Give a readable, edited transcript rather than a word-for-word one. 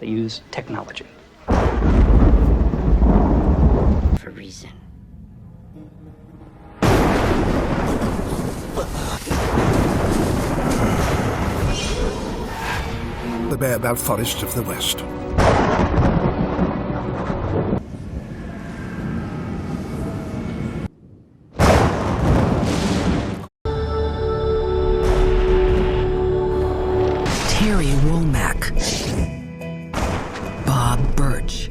They use technology. For reason. The baobab forest of the West. Terry Womack, Bob Birch.